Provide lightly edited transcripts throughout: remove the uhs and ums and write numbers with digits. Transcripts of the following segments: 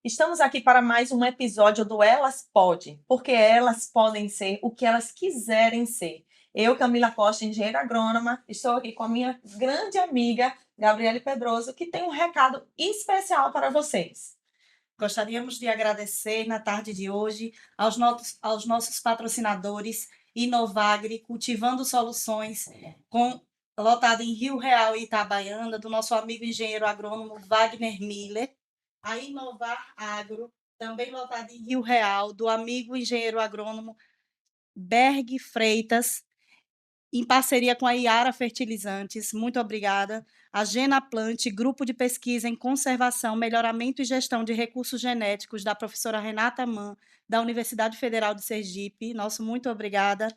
Estamos aqui para mais um episódio do Elas Podem, porque elas podem ser o que elas quiserem ser. Eu, Camila Costa, engenheira agrônoma, estou aqui com a minha grande amiga Gabriele Pedroso, que tem um recado especial para vocês. Gostaríamos de agradecer na tarde de hoje aos nossos patrocinadores Inovagre, Cultivando Soluções, lotado em Rio Real e Itabaiana, do nosso amigo engenheiro agrônomo Wagner Miller. A Inovar Agro, também lotada em Rio Real, do amigo engenheiro agrônomo Berg Freitas, em parceria com a Iara Fertilizantes. Muito obrigada. A Genaplant, Grupo de Pesquisa em Conservação, Melhoramento e Gestão de Recursos Genéticos, da professora Renata Mann, da Universidade Federal de Sergipe. Nosso muito obrigada.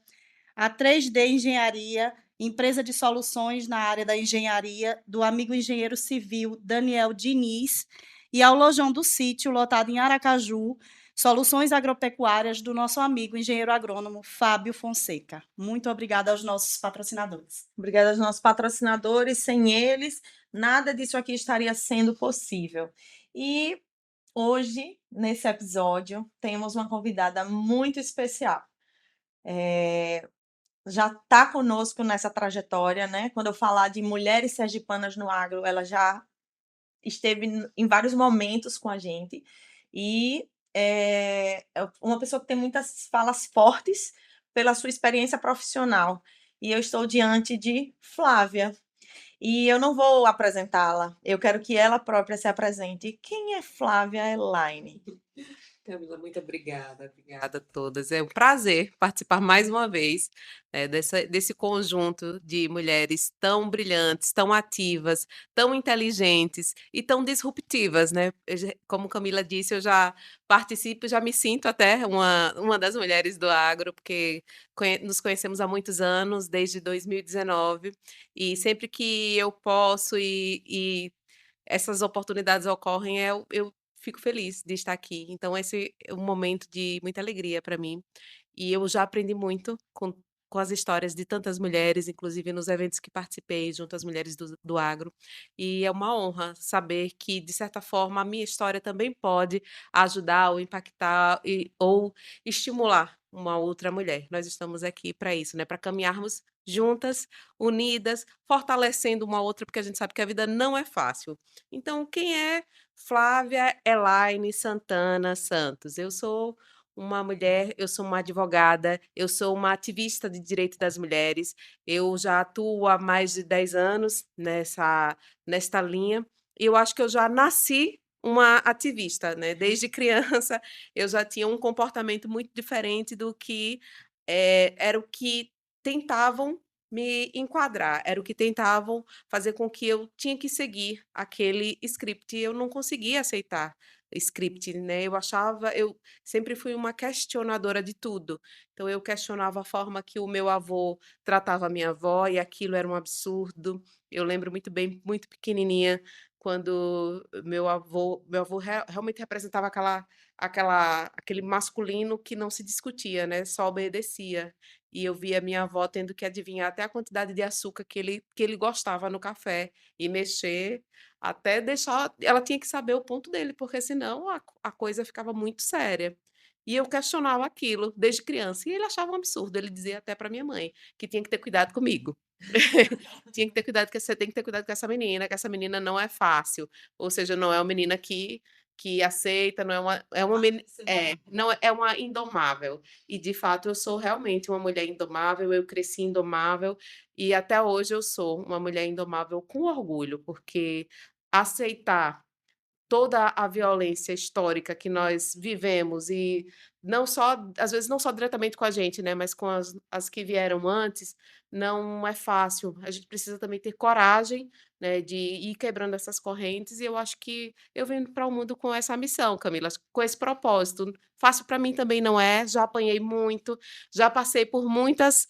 A 3D Engenharia, empresa de soluções na área da engenharia, do amigo engenheiro civil Daniel Diniz, e ao Lojão do Sítio, lotado em Aracaju, soluções agropecuárias do nosso amigo engenheiro agrônomo Fábio Fonseca. Muito obrigada aos nossos patrocinadores. Obrigada aos nossos patrocinadores, sem eles, nada disso aqui estaria sendo possível. E hoje, nesse episódio, temos uma convidada muito especial. Já está conosco nessa trajetória, né? Quando eu falar de mulheres sergipanas no agro, ela já esteve em vários momentos com a gente e é uma pessoa que tem muitas falas fortes pela sua experiência profissional. E eu estou diante de Flávia. E eu não vou apresentá-la, eu quero que ela própria se apresente. Quem é Flávia Elaine? Camila, muito obrigada, obrigada a todas. É um prazer participar mais uma vez, desse conjunto de mulheres tão brilhantes, tão ativas, tão inteligentes e tão disruptivas, né? Como Camila disse, eu já participo, já me sinto até uma das mulheres do agro, porque nos conhecemos há muitos anos, desde 2019, e sempre que eu posso e essas oportunidades ocorrem, eu fico feliz de estar aqui. Então esse é um momento de muita alegria para mim, e eu já aprendi muito com as histórias de tantas mulheres, inclusive nos eventos que participei junto às mulheres do agro, e é uma honra saber que, de certa forma, a minha história também pode ajudar ou impactar ou estimular uma outra mulher. Nós estamos aqui para isso, né, para caminharmos juntas, unidas, fortalecendo uma outra, porque a gente sabe que a vida não é fácil. Então, quem é Flávia Elaine Santana Santos? Eu sou uma mulher, eu sou uma advogada, eu sou uma ativista de direito das mulheres, eu já atuo há mais de 10 anos nesta linha, e eu acho que eu já nasci uma ativista, né? Desde criança eu já tinha um comportamento muito diferente do que era o que tentavam me enquadrar, era o que tentavam fazer com que eu tinha que seguir aquele script, e eu não conseguia aceitar script, né, eu sempre fui uma questionadora de tudo, então eu questionava a forma que o meu avô tratava a minha avó, e aquilo era um absurdo. Eu lembro muito bem, muito pequenininha, quando meu avô realmente representava aquele masculino que não se discutia, né, só obedecia. E eu via minha avó tendo que adivinhar até a quantidade de açúcar que ele gostava no café, e mexer até deixar ela tinha que saber o ponto dele, porque senão a coisa ficava muito séria. E eu questionava aquilo desde criança, e ele achava um absurdo, ele dizia até para minha mãe, que tinha que ter cuidado comigo. Tinha que ter cuidado, que você tem que ter cuidado com essa menina, que essa menina não é fácil, ou seja, não é uma menina que aceita, não é uma meni não é uma indomável. E de fato eu sou realmente uma mulher indomável, eu cresci indomável, e até hoje eu sou uma mulher indomável com orgulho, porque aceitar toda a violência histórica que nós vivemos, e não só às vezes não só diretamente com a gente, né, mas com as que vieram antes, não é fácil. A gente precisa também ter coragem, né, de ir quebrando essas correntes, e eu acho que eu vim para o mundo com essa missão, Camila, com esse propósito. Fácil para mim também não é, já apanhei muito, já passei por muitas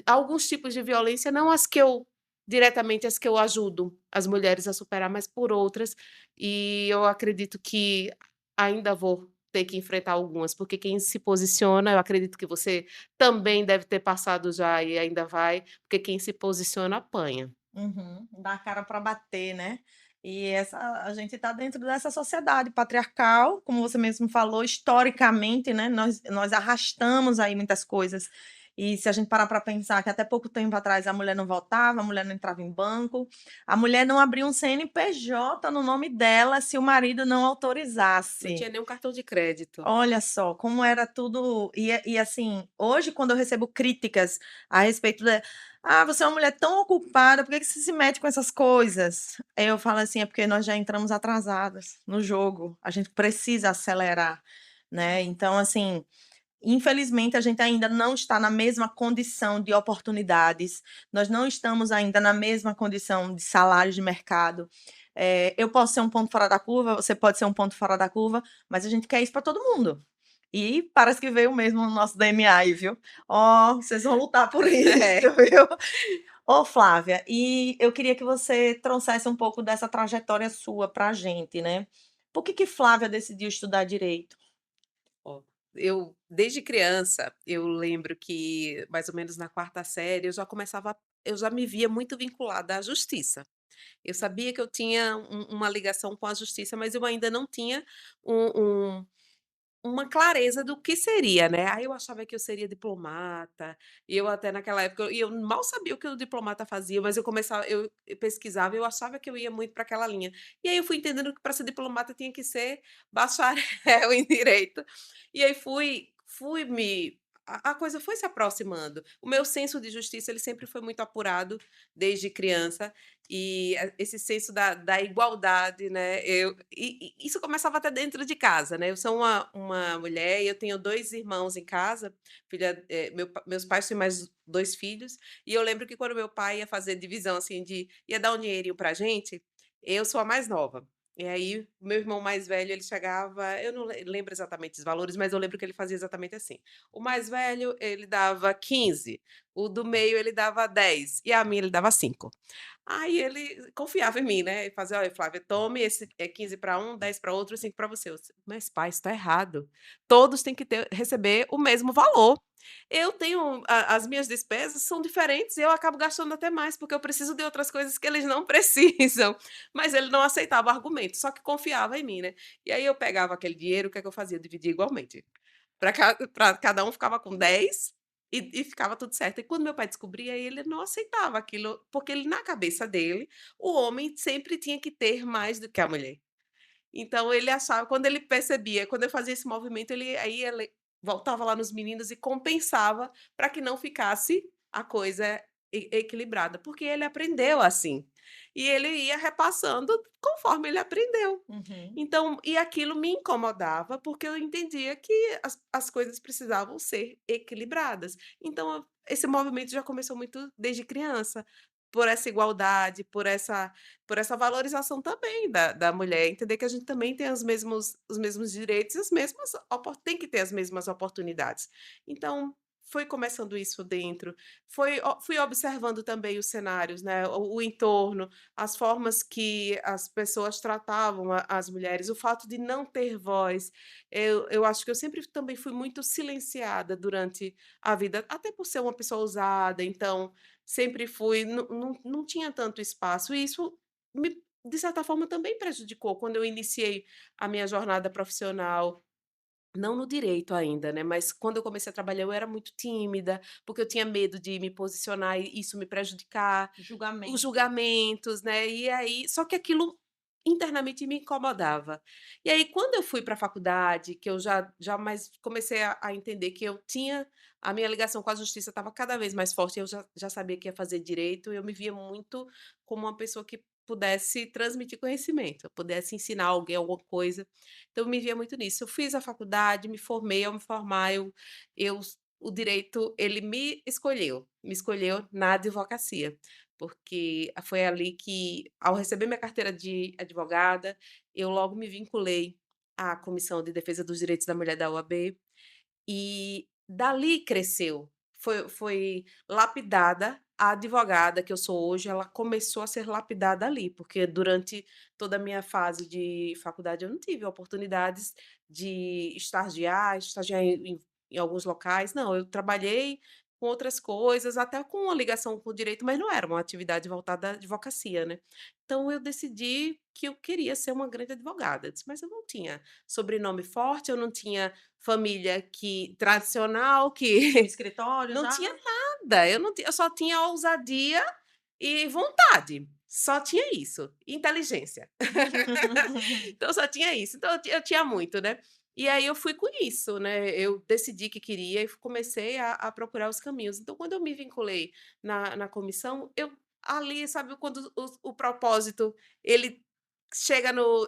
alguns tipos de violência, não as que eu diretamente as que eu ajudo as mulheres a superar, mas por outras, e eu acredito que ainda vou ter que enfrentar algumas, porque quem se posiciona, eu acredito que você também deve ter passado já e ainda vai, porque quem se posiciona apanha. Uhum, dá a cara para bater, né? E a gente está dentro dessa sociedade patriarcal, como você mesmo falou, historicamente, né? Nós arrastamos aí muitas coisas. E se a gente parar para pensar que até pouco tempo atrás a mulher não votava, a mulher não entrava em banco, a mulher não abria um CNPJ no nome dela se o marido não Não autorizasse. tinha nem um cartão de crédito. Olha só, como era tudo. E assim, hoje, quando eu recebo críticas a respeito de. Ah, você é uma mulher tão ocupada, por que que você se mete com essas coisas? Aí eu falo assim, é porque nós já entramos atrasadas no jogo. A gente precisa acelerar, né? Então, assim, infelizmente, a gente ainda não está na mesma condição de oportunidades, nós não estamos ainda na mesma condição de salários de mercado. Eu posso ser um ponto fora da curva, você pode ser um ponto fora da curva, mas a gente quer isso para todo mundo. E parece que veio mesmo no nosso DNA aí, viu? Ó, vocês vão lutar por isso, É. viu? Ô, Flávia, e eu queria que você trouxesse um pouco dessa trajetória sua para a gente, né? Por que que Flávia decidiu estudar direito? Ó, eu desde criança, eu lembro que mais ou menos na quarta série eu já me via muito vinculada à justiça. Eu sabia que eu tinha uma ligação com a justiça, mas eu ainda não tinha um uma clareza do que seria, né. Aí eu achava que eu seria diplomata, e eu até naquela época eu mal sabia o que o diplomata fazia, mas eu pesquisava e eu achava que eu ia muito para aquela linha. E aí eu fui entendendo que para ser diplomata tinha que ser bacharel em direito, e aí fui me a coisa foi se aproximando. O meu senso de justiça, ele sempre foi muito apurado desde criança, e esse senso da igualdade, né, isso começava até dentro de casa, né, eu sou uma mulher e eu tenho 2 irmãos em casa, meus pais têm mais 2 filhos, e eu lembro que quando meu pai ia fazer divisão, assim, ia dar um dinheirinho pra gente, eu sou a mais nova. E aí, o meu irmão mais velho, ele chegava, eu não lembro exatamente os valores, mas eu lembro que ele fazia exatamente assim: o mais velho, ele dava 15, o do meio ele dava 10 e a mim ele dava 5. Aí ele confiava em mim, né, e fazia: "Olha, Flávia, tome esse 15 para um, 10 para outro, 5 para você". Eu disse: "Mas pai, isso tá errado. Todos têm que receber o mesmo valor. Eu tenho as minhas despesas são diferentes e eu acabo gastando até mais, porque eu preciso de outras coisas que eles não precisam". Mas ele não aceitava o argumento, só que confiava em mim, né. E aí eu pegava aquele dinheiro, o que é que eu fazia? Eu dividia igualmente. Pra cada um ficava com 10 e ficava tudo certo. E quando meu pai descobria, ele não aceitava aquilo, porque ele na cabeça dele, o homem sempre tinha que ter mais do que a mulher. Então ele achava quando ele percebia, quando eu fazia esse movimento, ele voltava lá nos meninos e compensava para que não ficasse a coisa equilibrada, porque ele aprendeu assim. E ele ia repassando conforme ele aprendeu. Uhum. Então e aquilo me incomodava, porque eu entendia que as coisas precisavam ser equilibradas. Então esse movimento já começou muito desde criança, por essa igualdade, por essa valorização também da mulher, entender que a gente também tem os mesmos direitos e as mesmas tem que ter as mesmas oportunidades. Então, foi começando isso dentro, fui observando também os cenários, né, o entorno, as formas que as pessoas tratavam as mulheres, o fato de não ter voz. Eu acho que eu sempre também fui muito silenciada durante a vida, até por ser uma pessoa ousada, então sempre fui, não tinha tanto espaço e isso de certa forma, também prejudicou quando eu iniciei a minha jornada profissional, não no direito ainda, né, mas quando eu comecei a trabalhar eu era muito tímida, porque eu tinha medo de me posicionar e isso me prejudicar, os Julgamento. julgamentos, né, e aí só que aquilo internamente me incomodava. E aí quando eu fui para a faculdade, que eu já mais comecei a entender que eu tinha a minha ligação com a justiça estava cada vez mais forte, eu já sabia que ia fazer direito, eu me via muito como uma pessoa que pudesse transmitir conhecimento, eu pudesse ensinar alguém alguma coisa, então eu me via muito nisso. Eu fiz a faculdade, me formei, ao me formar eu o direito ele me escolheu na advocacia, porque foi ali que, ao receber minha carteira de advogada, eu logo me vinculei à Comissão de Defesa dos Direitos da Mulher da OAB, e dali cresceu, foi lapidada a advogada que eu sou hoje, ela começou a ser lapidada ali, porque durante toda a minha fase de faculdade eu não tive oportunidades de estagiar em alguns locais, não, eu trabalhei com outras coisas, até com uma ligação com o direito, mas não era uma atividade voltada à advocacia, né. Então eu decidi que eu queria ser uma grande advogada, disse: "Mas eu não tinha sobrenome forte, eu não tinha família que tradicional, Um que escritório não já? tinha nada, eu só tinha ousadia e vontade, só tinha isso, inteligência. Então só tinha isso, então eu tinha muito, né. E aí eu fui com isso, né, eu decidi que queria e comecei a procurar os caminhos. Então quando eu me vinculei na comissão, eu ali, sabe quando o propósito, ele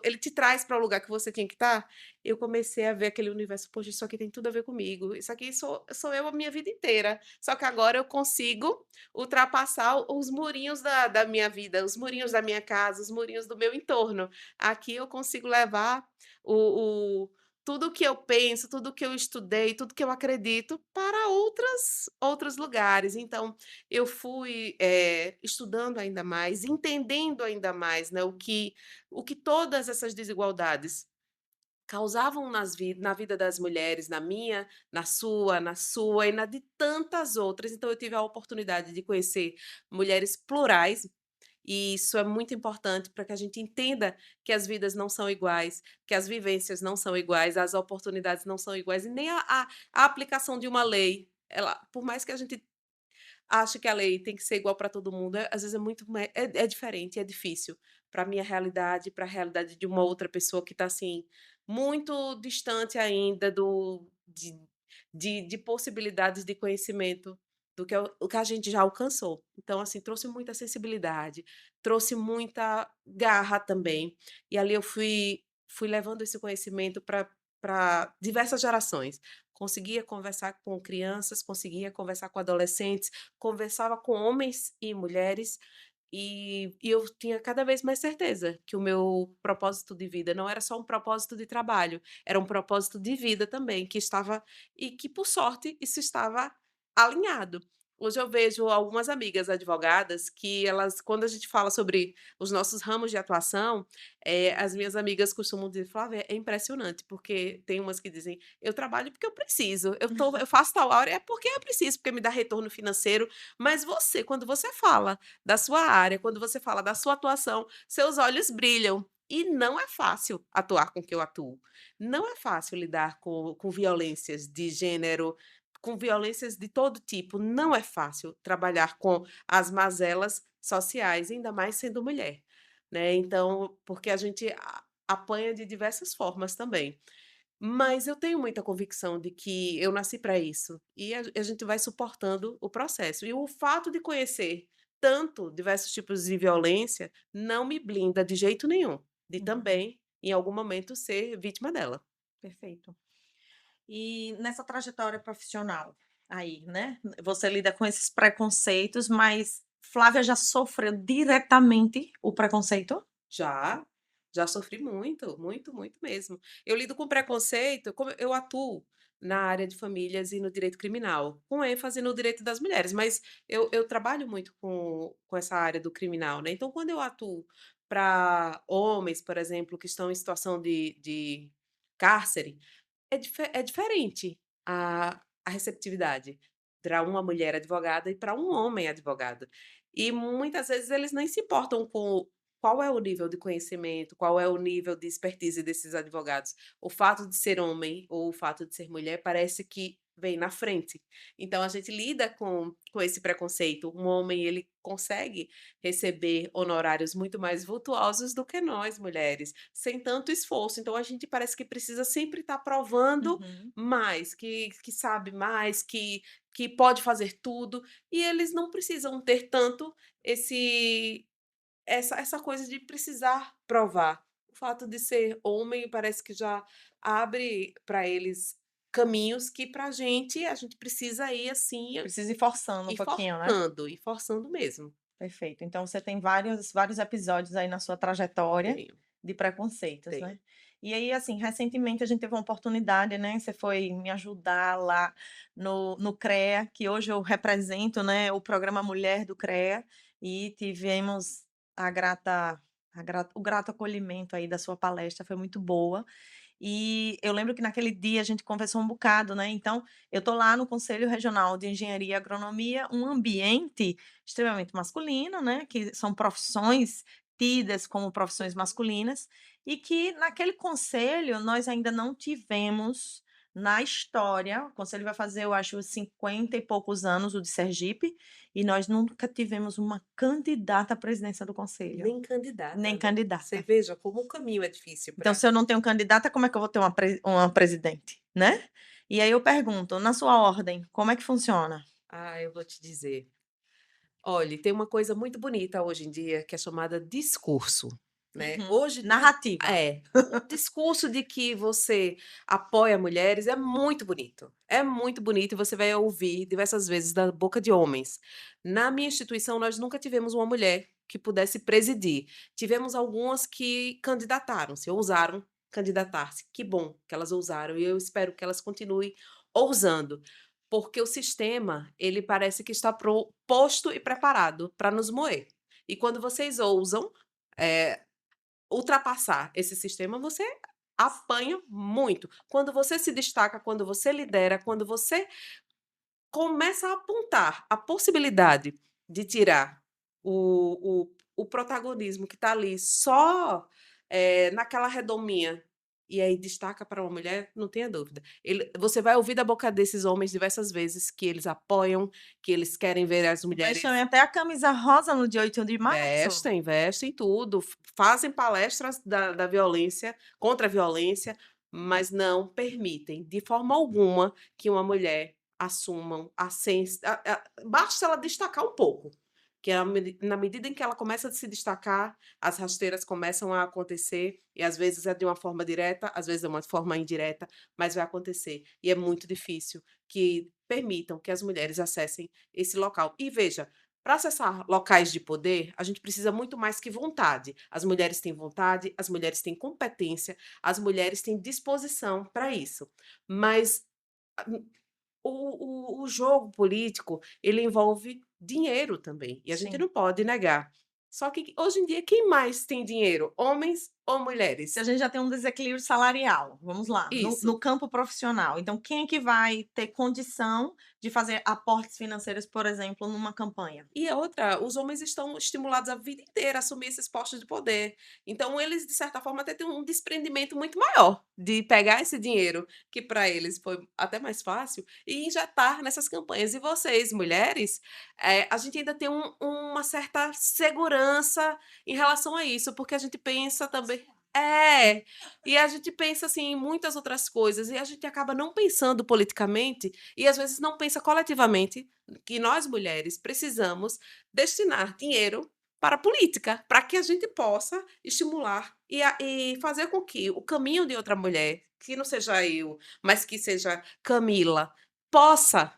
ele te traz para o lugar que você tinha que estar, eu comecei a ver aquele universo: "Poxa, isso aqui tem tudo a ver comigo, isso aqui sou eu a minha vida inteira, só que agora eu consigo ultrapassar os murinhos da minha vida, os murinhos da minha casa, os murinhos do meu entorno. Aqui eu consigo levar o tudo que eu penso, tudo que eu estudei, tudo que eu acredito para outros lugares". Então, eu fui, estudando ainda mais, entendendo ainda mais, né, o que todas essas desigualdades causavam na vida das mulheres, na minha, na sua e na de tantas outras. Então eu tive a oportunidade de conhecer mulheres plurais, e isso é muito importante para que a gente entenda que as vidas não são iguais, que as vivências não são iguais, as oportunidades não são iguais e nem a aplicação de uma lei, ela, por mais que a gente ache que a lei tem que ser igual para todo mundo, às vezes é muito é diferente, é difícil para minha realidade, para a realidade de uma outra pessoa que está, assim, muito distante ainda de possibilidades de conhecimento do que o que a gente já alcançou. Então, assim, trouxe muita sensibilidade, trouxe muita garra também, e ali eu fui levando esse conhecimento para diversas gerações. Conseguia conversar com crianças, conseguia conversar com adolescentes, conversava com homens e mulheres, e eu tinha cada vez mais certeza que o meu propósito de vida não era só um propósito de trabalho, era um propósito de vida também, que estava e que, por sorte, isso estava alinhado. Hoje eu vejo algumas amigas advogadas que elas, quando a gente fala sobre os nossos ramos de atuação, as minhas amigas costumam dizer: "Flávia, é impressionante", porque tem umas que dizem: "Eu trabalho porque eu preciso, eu faço tal hora, é porque eu preciso, porque me dá retorno financeiro", mas você, quando você fala da sua área, quando você fala da sua atuação, seus olhos brilham. E não é fácil atuar com o que eu atuo. Não é fácil lidar com violências de gênero, com violências de todo tipo. Não é fácil trabalhar com as mazelas sociais, ainda mais sendo mulher, né? Então, porque a gente apanha de diversas formas também. Mas eu tenho muita convicção de que eu nasci para isso, e a gente vai suportando o processo. E o fato de conhecer tanto diversos tipos de violência não me blinda de jeito nenhum, de Uhum, também, em algum momento, ser vítima dela. perfeito. E nessa trajetória profissional aí, né, você lida com esses preconceitos, mas Flávia já sofreu diretamente o preconceito? Já, já sofri muito, muito, muito mesmo. Eu lido com preconceito, como eu atuo na área de famílias e no direito criminal, com ênfase no direito das mulheres, mas eu trabalho muito com essa área do criminal, né? Então, quando eu atuo para homens, por exemplo, que estão em situação de cárcere, é diferente a receptividade para uma mulher advogada e para um homem advogado. E muitas vezes eles nem se importam com qual é o nível de conhecimento, qual é o nível de expertise desses advogados. O fato de ser homem ou o fato de ser mulher parece que vem na frente. Então a gente lida com esse preconceito. Um homem, ele consegue receber honorários muito mais vultuosos do que nós mulheres, sem tanto esforço. Então a gente parece que precisa sempre estar provando Uhum. mais, que sabe mais, que pode fazer tudo, e eles não precisam ter tanto esse essa coisa de precisar provar. O fato de ser homem parece que já abre para eles caminhos que para a gente precisa ir assim, Precisa ir forçando um pouquinho, né? e forçando mesmo. Perfeito. Então você tem vários episódios aí na sua trajetória Tenho, de preconceitos, tenho. né. E aí, assim, recentemente a gente teve uma oportunidade, né, você foi me ajudar lá no CREA, que hoje eu represento, né, o programa Mulher do CREA, e tivemos a grata o grato acolhimento aí da sua palestra, foi muito boa. E eu lembro que naquele dia a gente conversou um bocado, né, então eu estou lá no Conselho Regional de Engenharia e Agronomia, um ambiente extremamente masculino, né, que são profissões tidas como profissões masculinas, e que naquele conselho nós ainda não tivemos na história. O conselho vai fazer, eu acho, 50 e poucos anos, o de Sergipe, e nós nunca tivemos uma candidata à presidência do conselho, Nem candidata, nem né? Você candidata. veja como o caminho é difícil Então, para. se eu não tenho candidata, como é que eu vou ter uma presidente, né? E aí eu pergunto, na sua ordem, como é que funciona? Ah, eu vou te dizer. Olhe, tem uma coisa muito bonita hoje em dia que é chamada discurso, né? Uhum. Hoje Narrativa. o discurso de que você apoia mulheres é muito bonito. É muito bonito e você vai ouvir diversas vezes da boca de homens. Na minha instituição, nós nunca tivemos uma mulher que pudesse presidir. Tivemos algumas que candidataram-se, ousaram candidatar-se. Que bom que elas ousaram e eu espero que elas continuem ousando. Porque o sistema, ele parece que está posto e preparado para nos moer. E quando vocês ousam ultrapassar esse sistema, você apanha muito. Quando você se destaca, quando você lidera, quando você começa a apontar a possibilidade de tirar o protagonismo que está ali só naquela redominha e aí destaca para uma mulher, não tenha dúvida. Você vai ouvir da boca desses homens diversas vezes que eles apoiam, que eles querem ver as Vestem mulheres até a camisa rosa no dia 8 de março. vestem tudo, fazem palestras da violência, contra a violência, mas não permitem de forma alguma que uma mulher assumam basta ela destacar um pouco, que na medida em que ela começa a se destacar, as rasteiras começam a acontecer, e às vezes é de uma forma direta, às vezes é uma forma indireta, mas vai acontecer. E é muito difícil que permitam que as mulheres acessem esse local. E veja, para acessar locais de poder, a gente precisa muito mais que vontade. As mulheres têm vontade, as mulheres têm competência, as mulheres têm disposição para isso. Mas o jogo político, ele envolve dinheiro também, e a gente Sim. não pode negar. Só que hoje em dia, quem mais tem dinheiro? Homens ou Se mulheres? a gente já tem um desequilíbrio salarial, vamos lá, no Isso. campo profissional. Então, quem é que vai ter condição de fazer aportes financeiros, por exemplo, numa campanha? E a outra, os homens estão estimulados a vida inteira a assumir esses postos de poder. Então, eles, de certa forma, até têm um desprendimento muito maior de pegar esse dinheiro, que para eles foi até mais fácil, e injetar nessas campanhas. E vocês, mulheres, a gente ainda tem uma certa segurança em relação a isso, porque a gente pensa também. E a gente pensa assim em muitas outras coisas, e a gente acaba não pensando politicamente, e às vezes não pensa coletivamente que nós mulheres precisamos destinar dinheiro para a política, para que a gente possa estimular e fazer com que o caminho de outra mulher, que não seja eu, mas que seja Camila, possa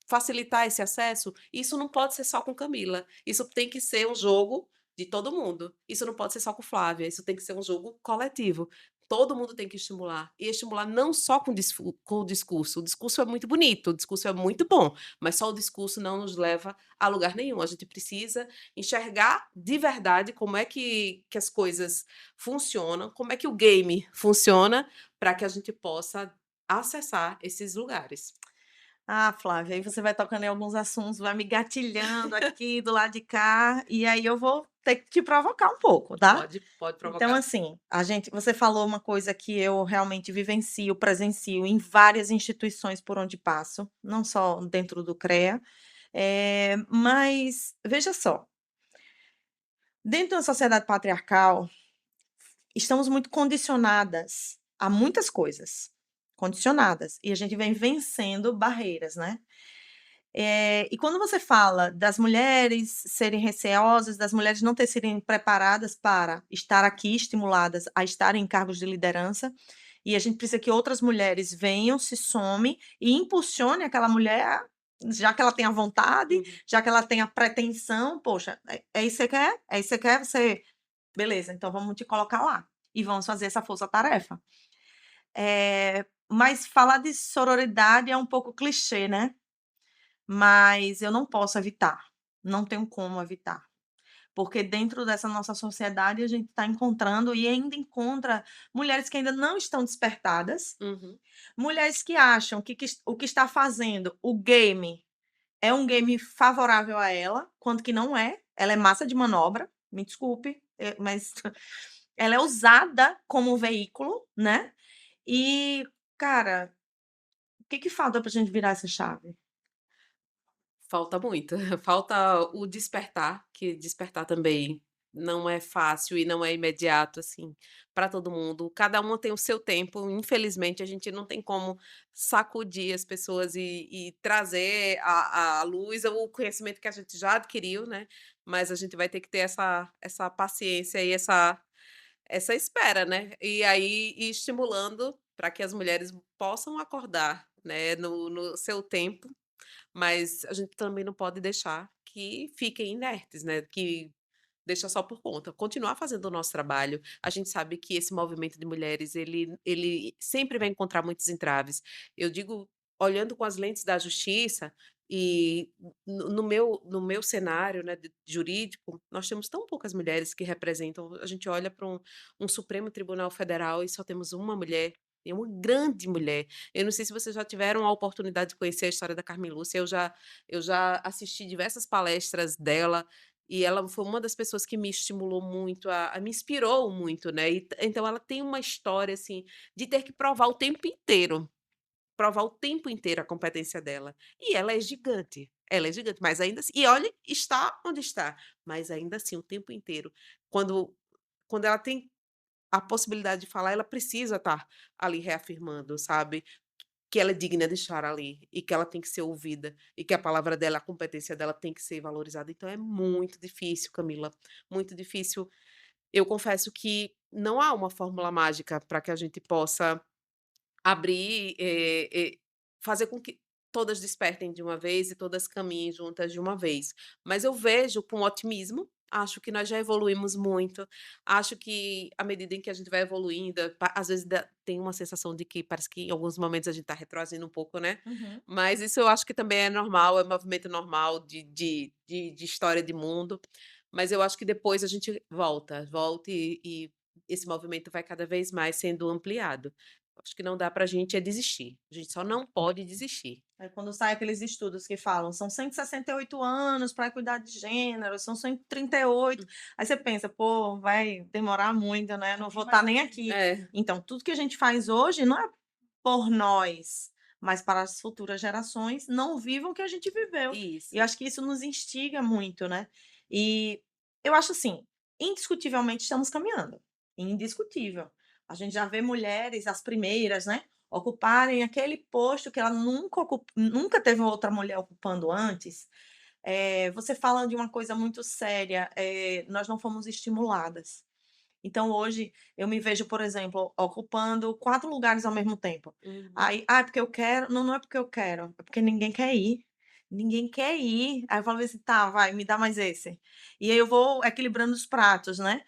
facilitar esse acesso. Isso não pode ser só com Camila. Isso tem que ser um jogo de todo mundo. Isso não pode ser só com Flávia. Isso tem que ser um jogo coletivo. Todo mundo tem que estimular. E estimular não só com o discurso. O discurso é muito bonito, o discurso é muito bom, mas só o discurso não nos leva a lugar nenhum. A gente precisa enxergar de verdade como é que as coisas funcionam, como é que o game funciona, para que a gente possa acessar esses lugares. Ah, Flávia, aí você vai tocando em alguns assuntos, vai me gatilhando aqui do lado de cá, e aí eu vou ter que te provocar um pouco, tá? Pode Então, provocar. assim, você falou uma coisa que eu realmente vivencio, presencio em várias instituições por onde passo, não só dentro do CREA, mas veja só, dentro da sociedade patriarcal, estamos muito condicionadas a muitas coisas, condicionadas, e a gente vem vencendo barreiras, né? E quando você fala das mulheres serem receosas, das mulheres não ter serem preparadas para estar aqui, estimuladas a estarem em cargos de liderança, e a gente precisa que outras mulheres venham, se somem e impulsione aquela mulher, já que ela tem a vontade, Uhum. já que ela tem a pretensão, poxa, é isso que você quer? É isso que você quer? Você, beleza, então vamos te colocar lá e vamos fazer essa força-tarefa. Mas falar de sororidade é um pouco clichê, né? Mas eu não posso evitar, não tenho como evitar. porque dentro dessa nossa sociedade a gente está encontrando e ainda encontra mulheres que ainda não estão despertadas, Uhum. mulheres que acham que o que está fazendo o game é um game favorável a ela, quando que não é. Ela é massa de manobra, me desculpe, mas ela é usada como veículo, né. E, cara, o que que falta pra gente virar essa chave? Falta muito, falta o despertar, que despertar também não é fácil e não é imediato, assim, para todo mundo. Cada uma tem o seu tempo, infelizmente a gente não tem como sacudir as pessoas e trazer à luz o conhecimento que a gente já adquiriu, né, mas a gente vai ter que ter essa paciência e essa espera, né, e aí ir estimulando para que as mulheres possam acordar, né, no seu tempo, mas a gente também não pode deixar que fiquem inertes, né, que deixa só por conta. Continuar fazendo o nosso trabalho. A gente sabe que esse movimento de mulheres, ele sempre vai encontrar muitos entraves. Eu digo, olhando com as lentes da justiça e no meu cenário, né, jurídico, nós temos tão poucas mulheres que representam. A gente olha para um Supremo Tribunal Federal e só temos uma mulher. É uma grande mulher. Eu não sei se vocês já tiveram a oportunidade de conhecer a história da Carmen Lúcia. Eu já assisti diversas palestras dela e ela foi uma das pessoas que me estimulou muito, me inspirou muito, né. Então ela tem uma história, assim, de ter que provar o tempo inteiro a competência dela. E ela é gigante, mas ainda assim, e olhe, está onde está, mas ainda assim o tempo inteiro, quando ela tem a possibilidade de falar, ela precisa estar ali reafirmando, sabe, que ela é digna de estar ali, e que ela tem que ser ouvida, e que a palavra dela, a competência dela tem que ser valorizada. Então é muito difícil, Camila, muito difícil. Eu confesso que não há uma fórmula mágica para que a gente possa abrir, fazer com que todas despertem de uma vez e todas caminhem juntas de uma vez. Mas eu vejo com otimismo, acho que nós já evoluímos muito, acho que à medida em que a gente vai evoluindo, às vezes tem uma sensação de que parece que em alguns momentos a gente está retroagindo um pouco, né, Uhum. mas isso eu acho que também é normal, é um movimento normal de história de mundo, mas eu acho que depois a gente volta e esse movimento vai cada vez mais sendo ampliado. Acho que não dá pra gente é desistir, a gente só não pode desistir. Aí quando sai aqueles estudos que falam, são 168 anos para cuidar de gênero, são 138, aí você pensa: "Pô, vai demorar muito, né, não vou estar nem aqui". É, Então tudo que a gente faz hoje não é por nós, mas para as futuras gerações não vivam o que a gente viveu. E eu isso. acho que isso nos instiga muito, né. E eu acho assim, indiscutivelmente estamos caminhando, indiscutível. A gente já vê mulheres, as primeiras, né, ocuparem aquele posto que ela nunca teve outra mulher ocupando antes. Você fala de uma coisa muito séria, nós não fomos estimuladas. Então hoje eu me vejo, por exemplo, ocupando 4 lugares ao mesmo tempo. Uhum. Aí: é porque eu quero", não, não é porque eu quero, é porque ninguém quer ir. Ninguém quer ir. Aí eu falo assim: "Tá, vai, me dá mais esse". E aí eu vou equilibrando os pratos, né.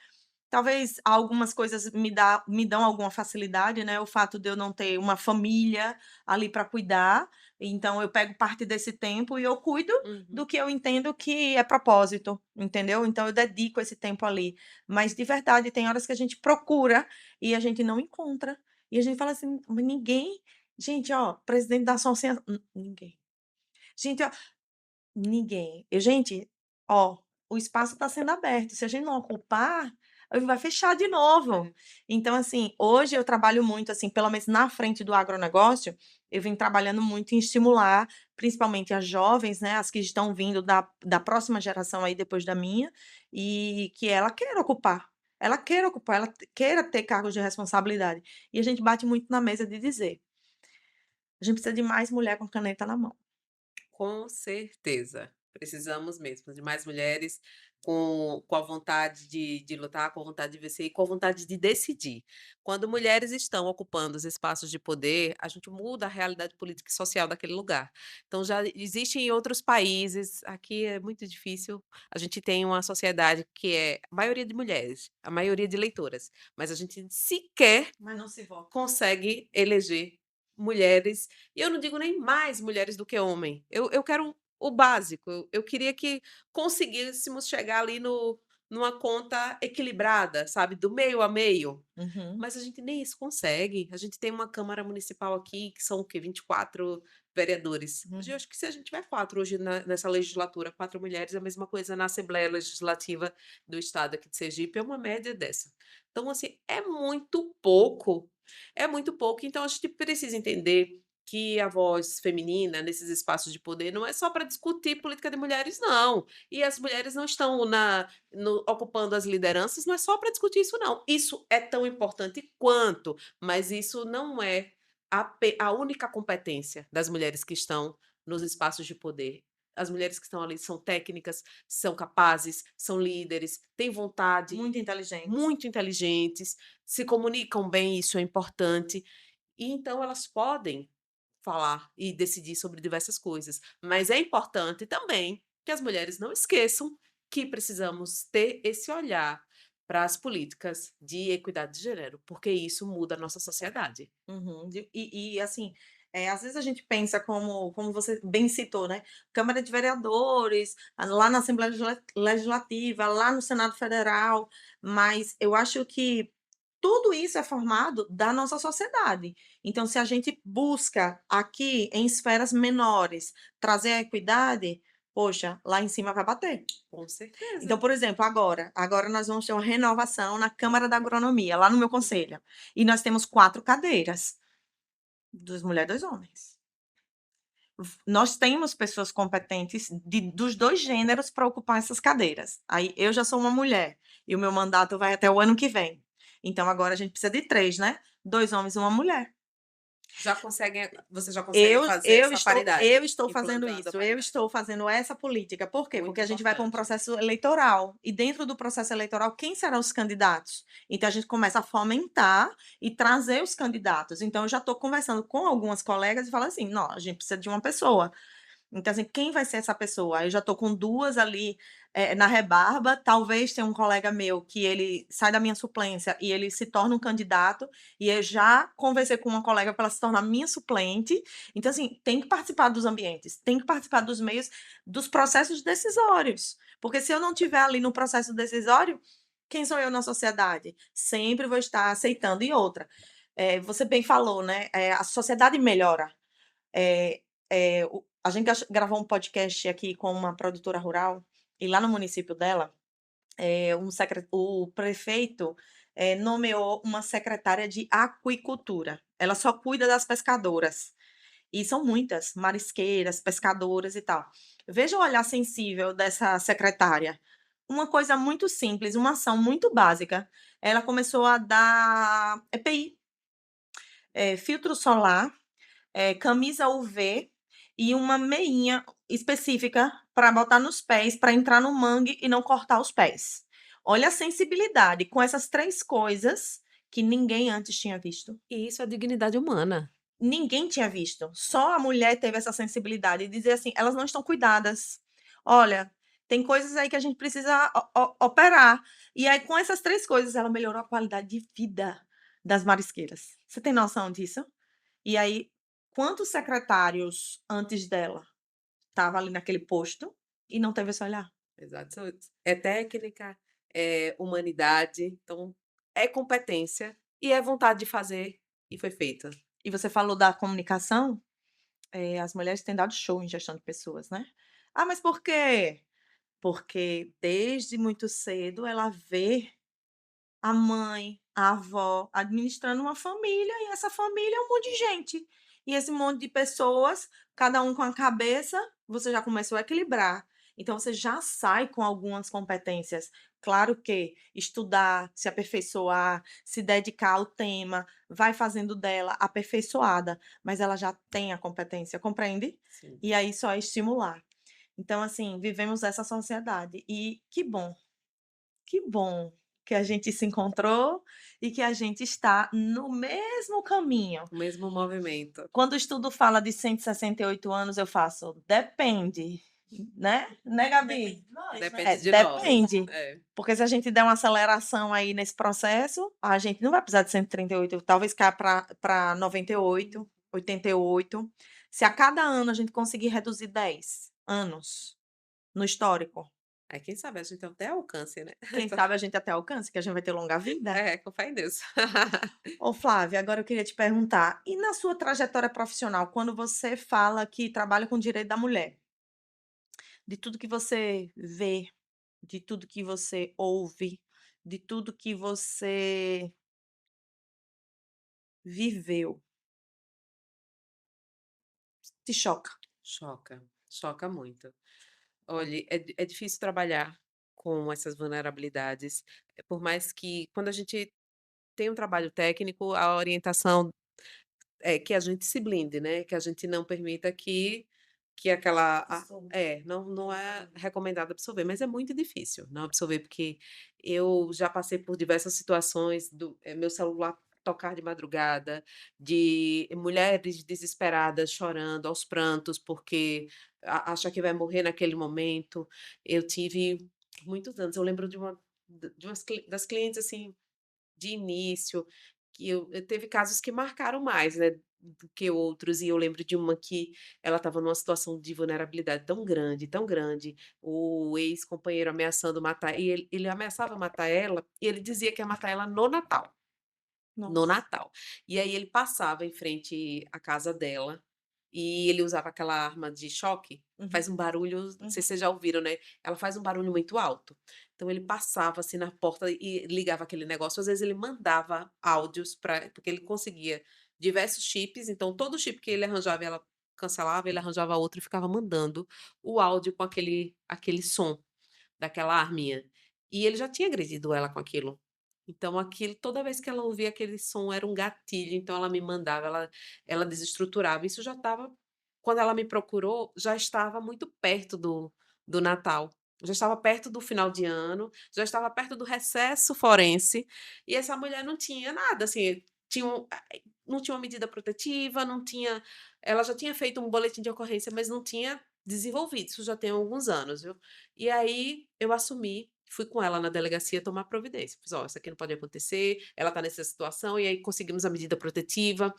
Talvez algumas coisas me dão alguma facilidade, né, o fato de eu não ter uma família ali para cuidar, então eu pego parte desse tempo e eu cuido Uhum. do que eu entendo que é propósito, entendeu. Então eu dedico esse tempo ali. Mas de verdade tem horas que a gente procura e a gente não encontra, e a gente fala assim: "Mas ninguém". Gente, ó, presidente da associação, ninguém. Gente, ó, ninguém. Gente, ó, o espaço está sendo aberto, se a gente não ocupar, ele vai fechar de novo. É. Então, assim, hoje eu trabalho muito, assim, pelo menos na frente do agronegócio, eu venho trabalhando muito em estimular, principalmente as jovens, né, as que estão vindo da próxima geração aí depois da minha, e que ela queira ocupar, ela queira ter cargos de responsabilidade. E a gente bate muito na mesa de dizer: "A gente precisa de mais mulher com caneta na mão". Com certeza. Precisamos mesmo de mais mulheres com a vontade de lutar, com a vontade de vencer e com a vontade de decidir. Quando mulheres estão ocupando os espaços de poder, a gente muda a realidade política e social daquele lugar. Então já existe em outros países, aqui é muito difícil. A gente tem uma sociedade que é a maioria de mulheres, a maioria de eleitoras, mas a gente sequer Mas não se vota. consegue eleger mulheres, e eu não digo nem mais mulheres do que homem, eu quero o básico, eu queria que conseguíssemos chegar ali numa conta equilibrada, sabe, do meio a meio. Uhum. Mas a gente nem isso consegue. A gente tem uma Câmara Municipal aqui que são o quê? 24 vereadores. Hoje eu Uhum. acho que se a gente tiver 4 hoje nessa legislatura, 4 mulheres, é a mesma coisa na Assembleia Legislativa do Estado aqui de Sergipe, é uma média dessa. Então, assim, é muito pouco. Então, a gente precisa entender que a voz feminina nesses espaços de poder não é só para discutir política de mulheres, não. E as mulheres não estão ocupando as lideranças, não é só para discutir isso, não. Isso é tão importante quanto, mas isso não é a única competência das mulheres que estão nos espaços de poder. As mulheres que estão ali são técnicas, são capazes, são líderes, têm vontade, Muito inteligente. muito inteligentes, se comunicam bem, isso é importante. E então elas podem falar e decidir sobre diversas coisas. Mas é importante também que as mulheres não esqueçam que precisamos ter esse olhar para as políticas de equidade de gênero, porque isso muda a nossa sociedade. Uhum. Assim, às vezes a gente pensa como você bem citou, né, Câmara de Vereadores, lá na Assembleia Legislativa, lá no Senado Federal, mas eu acho que tudo isso é formado da nossa sociedade. Então, se a gente busca aqui em esferas menores trazer a equidade, poxa, lá em cima vai bater. Com certeza. Então, por exemplo, agora nós vamos ter uma renovação na Câmara da Agronomia, lá no meu conselho, e nós temos 4 cadeiras, 2 mulheres, 2 homens. Nós temos pessoas competentes dos 2 gêneros para ocupar essas cadeiras. Aí eu já sou uma mulher e o meu mandato vai até o ano que vem. Então agora a gente precisa de 3, né? 2 homens e uma mulher. Vocês já conseguem fazer essa paridade, Eu estou fazendo implantando a isso, eu paridade. estou fazendo essa política. Por quê? Muito Porque a gente vai para um importante. processo eleitoral, e dentro do processo eleitoral, quem serão os candidatos? Então a gente começa a fomentar e trazer os candidatos. Então eu já estou conversando com algumas colegas e falo assim: "Não, a gente precisa de uma pessoa". Então, assim, quem vai ser essa pessoa? Aí eu já estou com 2 ali, na rebarba, talvez tenha um colega meu que ele sai da minha suplência e ele se torna um candidato, e eu já conversei com uma colega para ela se tornar minha suplente. Então, assim, tem que participar dos ambientes, tem que participar dos meios, dos processos decisórios, porque se eu não estiver ali no processo decisório, quem sou eu na sociedade? Sempre vou estar aceitando. E outra, você bem falou, né, a sociedade melhora. Eh a gente gravou um podcast aqui com uma produtora rural, e lá no município dela, o prefeito, nomeou uma secretária de aquicultura. Ela só cuida das pescadoras, e são muitas, marisqueiras, pescadoras e tal. Veja o olhar sensível dessa secretária. Uma coisa muito simples, uma ação muito básica, ela começou a dar EPI, filtro solar, camisa UV e uma meinha específica para botar nos pés, para entrar no mangue e não cortar os pés. Olha a sensibilidade com essas 3 coisas que ninguém antes tinha visto. E isso é dignidade humana. Ninguém tinha visto. Só a mulher teve essa sensibilidade de dizer assim: "Elas não estão cuidadas. Olha, tem coisas aí que a gente precisa operar". E aí, com essas 3 coisas, ela melhorou a qualidade de vida das marisqueiras. Você tem noção disso? E aí, quantos secretários antes dela estavam ali naquele posto e não teve esse olhar? Exato. É técnica, é humanidade, então é competência e é vontade de fazer, e foi feita. E você falou da comunicação, as mulheres têm dado show em gestão de pessoas, né. "Ah, mas por quê?" Porque desde muito cedo ela vê a mãe, a avó administrando uma família, e essa família é um monte de gente. E esse monte de pessoas, cada um com a cabeça, você já começou a equilibrar. Então você já sai com algumas competências. Claro que estudar, se aperfeiçoar, se dedicar ao tema, vai fazendo dela aperfeiçoada, mas ela já tem a competência, compreende? Sim. E aí só é estimular. Então, assim, vivemos essa sociedade e que bom que a gente se encontrou e que a gente está no mesmo caminho. O mesmo movimento. Quando o estudo fala de 168 anos, eu faço depende, né, Gabi? Depende de nós. Depende. É. Porque se a gente der uma aceleração aí nesse processo, a gente não vai precisar de 138, talvez caia para 98, 88. Se a cada ano a gente conseguir reduzir 10 anos no histórico, Aí quem sabe a gente até alcance, né. Quem sabe a gente até alcance, que a gente vai ter longa vida. É, com fé em Deus. Ô Flávia, agora eu queria te perguntar, e na sua trajetória profissional, quando você fala que trabalha com direito da mulher, de tudo que você vê, de tudo que você ouve, de tudo que você viveu, te choca? Choca, choca muito. Olhe, é difícil trabalhar com essas vulnerabilidades, por mais que quando a gente tem um trabalho técnico, a orientação é que a gente se blinde, né, que a gente não permita que aquela Absorva. não é recomendado absorver, mas é muito difícil não absorver, porque eu já passei por diversas situações do meu celular tocar de madrugada, de mulheres desesperadas chorando aos prantos, porque acha que vai morrer naquele momento. Eu tive muitos anos, eu lembro de umas das clientes, assim, de início, que eu teve casos que marcaram mais, né, do que outros, e eu lembro de uma que ela estava numa situação de vulnerabilidade tão grande, o ex-companheiro ameaçando matar, e ele ameaçava matar ela, e ele dizia que ia matar ela no Natal, no Nossa. Natal. E aí ele passava em frente à casa dela, e ele usava aquela arma de choque, Uhum, faz um barulho, não sei se uhum. vocês já ouviram, né, ela faz um barulho muito alto. Então ele passava, assim, na porta e ligava aquele negócio, às vezes ele mandava áudios para porque ele conseguia diversos chips, então todo chip que ele arranjava, ela cancelava, ele arranjava outro e ficava mandando o áudio com aquele som daquela arminha. E ele já tinha agredido ela com aquilo. Então aquilo, toda vez que ela ouvia aquele som era um gatilho, então ela me mandava, ela desestruturava. Isso já estava, quando ela me procurou, já estava muito perto do Natal. Já estava perto do final de ano, já estava perto do recesso forense, e essa mulher não tinha nada, assim, não tinha uma medida protetiva, não tinha, ela já tinha feito um boletim de ocorrência, mas não tinha desenvolvido, isso já tem alguns anos, viu. E aí eu assumi, fui com ela na delegacia tomar providência. Fiz: "Ó, isso aqui não pode acontecer, ela está nessa situação", e aí conseguimos a medida protetiva.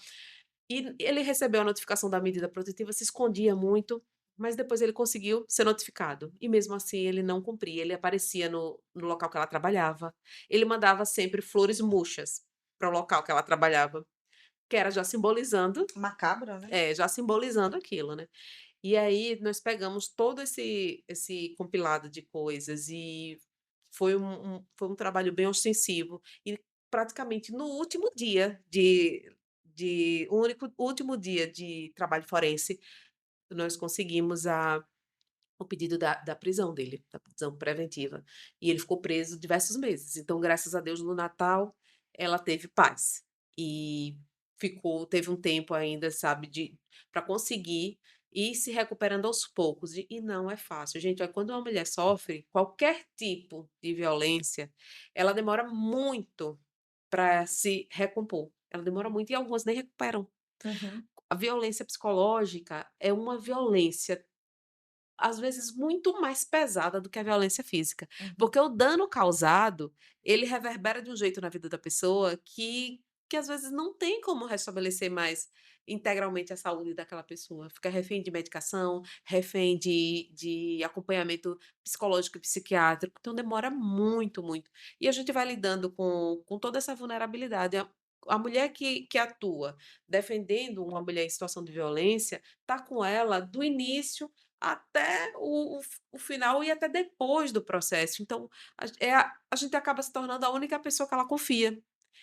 E ele recebeu a notificação da medida protetiva, se escondia muito, mas depois ele conseguiu ser notificado. E mesmo assim ele não cumpria, ele aparecia no local que ela trabalhava, ele mandava sempre flores murchas para o local que ela trabalhava, que era já simbolizando, Macabra, né? já simbolizando aquilo, né. E aí nós pegamos todo esse compilado de coisas e foi um trabalho bem ostensivo e praticamente no último dia de o único último dia de trabalho forense, nós conseguimos o pedido da prisão dele, da prisão preventiva. E ele ficou preso diversos meses. Então, graças a Deus, no Natal, ela teve paz. E teve um tempo ainda, sabe, de para conseguir ir se recuperando aos poucos. E não é fácil. Gente, olha, quando uma mulher sofre qualquer tipo de violência, ela demora muito para se recompor. Ela demora muito e algumas nem recuperam. Uhum, A violência psicológica é uma violência às vezes muito mais pesada do que a violência física, uhum. porque o dano causado, ele reverbera de um jeito na vida da pessoa que às vezes não tem como restabelecer mais integralmente a saúde daquela pessoa, fica refém de medicação, refém de acompanhamento psicológico e psiquiátrico, então demora muito, muito. E a gente vai lidando com toda essa vulnerabilidade. A mulher que atua defendendo uma mulher em situação de violência, tá com ela do início até o final e até depois do processo. Então, a gente acaba se tornando a única pessoa que ela confia.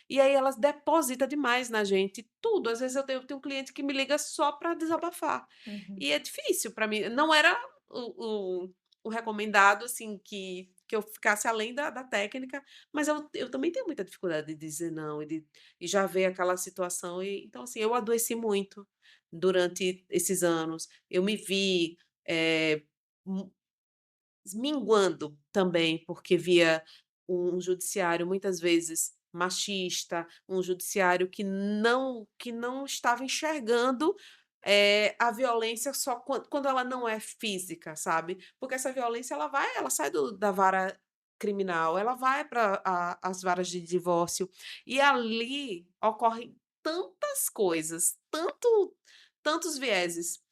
E aí elas deposita demais na gente tudo. Às vezes eu tenho um cliente que me liga só para desabafar. Uhum. E é difícil para mim. Não era o recomendado, assim, que eu ficasse além da técnica, mas eu também tenho muita dificuldade de dizer não e já ver aquela situação. Então, assim, eu adoeci muito durante esses anos. Eu me vi eh, mu minguando também, porque via um judiciário muitas vezes machista, um judiciário que não estava enxergando, a violência só quando ela não é física, sabe. Porque essa violência ela sai da vara criminal, ela vai para as varas de divórcio, e ali ocorrem tantas coisas, tantos vieses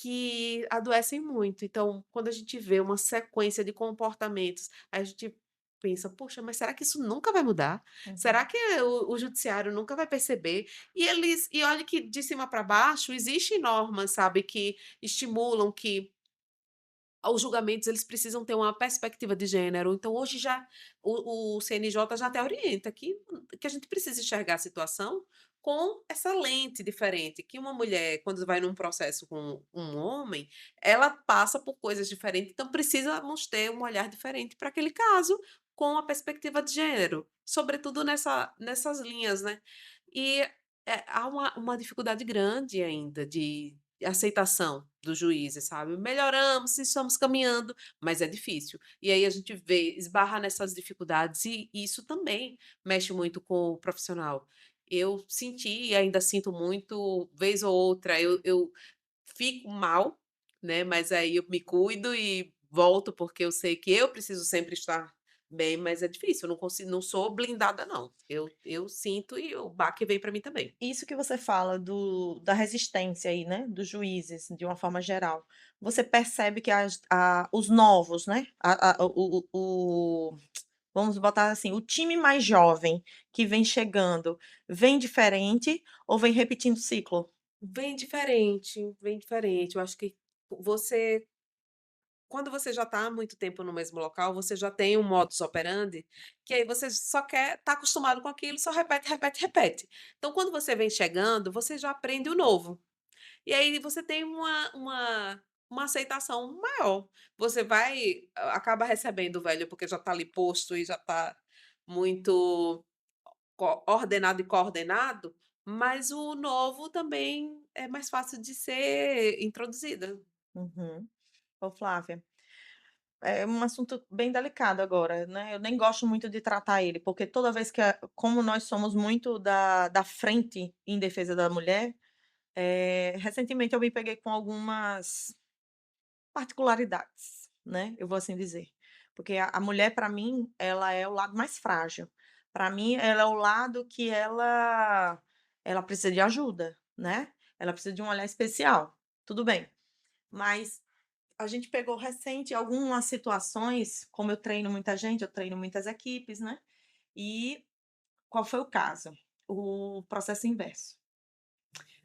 que adoecem muito. Então, quando a gente vê uma sequência de comportamentos, a gente pensa: "Poxa, mas será que isso nunca vai mudar? Será Uhum. que o judiciário nunca vai perceber?" E olha que de cima para baixo existem normas, sabe, que estimulam que os julgamentos eles precisam ter uma perspectiva de gênero. Então hoje já o CNJ já até orienta que a gente precisa enxergar a situação com essa lente diferente, que uma mulher quando vai num processo com um homem, ela passa por coisas diferentes, então precisamos ter um olhar diferente para aquele caso, com a perspectiva de gênero, sobretudo nessas linhas, né. E, há uma dificuldade grande ainda de aceitação dos juízes, sabe. Melhoramos, estamos caminhando, mas é difícil. E aí a gente vê, esbarra nessas dificuldades e isso também mexe muito com o profissional. Eu senti e ainda sinto muito, vez ou outra eu fico mal, né, mas aí eu me cuido e volto, porque eu sei que eu preciso sempre estar bem, mas é difícil, eu não sou blindada não. Eu sinto e o baque vem para mim também. Isso que você fala da resistência aí, né, dos juízes, de uma forma geral. Você percebe que os novos, né, vamos botar assim, o time mais jovem que vem chegando, vem diferente ou vem repetindo o ciclo? Bem diferente, bem diferente. Eu acho que você quando você já está há muito tempo no mesmo local, você já tem um modus operandi, que aí você só quer tá acostumado com aquilo, só repete, repete, repete. Então quando você vem chegando, você já aprende o novo. E aí você tem uma aceitação maior. Você vai acaba recebendo o velho, porque já está ali posto e já está muito ordenado e coordenado, mas o novo também é mais fácil de ser introduzida. Uhum. Ô Flávia, é um assunto bem delicado agora, né, eu nem gosto muito de tratar ele, porque toda vez como nós somos muito da frente em defesa da mulher, recentemente eu me peguei com algumas particularidades, né, eu vou assim dizer. Porque a mulher para mim, ela é o lado mais frágil. Para mim, ela é o lado que ela precisa de ajuda, né, ela precisa de um olhar especial, tudo bem. Mas a gente pegou recente algumas situações, como eu treino muita gente, eu treino muitas equipes, né, e qual foi o caso? O processo inverso.